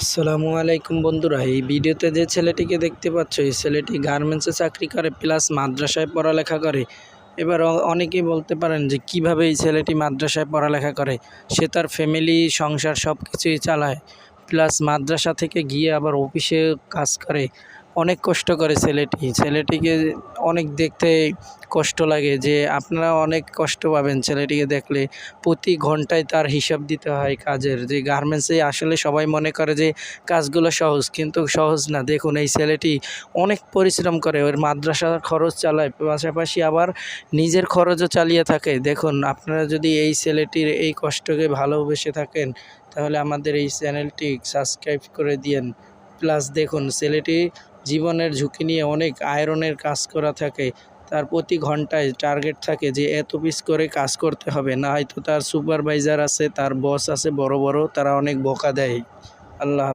আসসালামু আলাইকুম বন্ধুরা, এই ভিডিওতে যে ছেলেটিকে দেখতে পাচ্ছ, এই ছেলেটি গার্মেন্টসে চাকরি করে প্লাস মাদ্রাসায় পড়ালেখা করে। এবার অনেকেই বলতে পারেন যে কিভাবে এই ছেলেটি মাদ্রাসায় পড়ালেখা করে। সে তার ফ্যামিলি সংসার সব কিছুই চালায়, প্লাস মাদ্রাসা থেকে গিয়ে আবার অফিসে কাজ করে। অনেক কষ্ট করে ছেলেটিকে অনেক দেখতে কষ্ট লাগে, যে আপনারা অনেক কষ্ট পাবেন ছেলেটিকে দেখলে। প্রতি ঘন্টায় তার হিসাব দিতে হয় কাজের। যে গার্মেন্টসে আসলে সবাই মনে করে যে কাজগুলো সহজ, কিন্তু সহজ না। দেখুন, এই ছেলেটি অনেক পরিশ্রম করে, ওর মাদ্রাসার খরচ চালায়, পাশাপাশি আবার নিজের খরচও চালিয়ে থাকে। দেখুন, আপনারা যদি এই ছেলেটির এই কষ্টকে ভালোবেসে থাকেন, তাহলে আমাদের এই চ্যানেলটি সাবস্ক্রাইব করে দিয়েন। প্লাস দেখুন, ছেলেটি জীবনের ঝুঁকি নিয়ে অনেক আয়রনের কাজ করা থাকে। তার প্রতি ঘন্টায় টার্গেট থাকে যে এত পিস করে কাজ করতে হবে, না হয়তো তার সুপারভাইজার আছে, তার বস আছে বড় বড়, তারা অনেক বকা দেয়। আল্লাহ।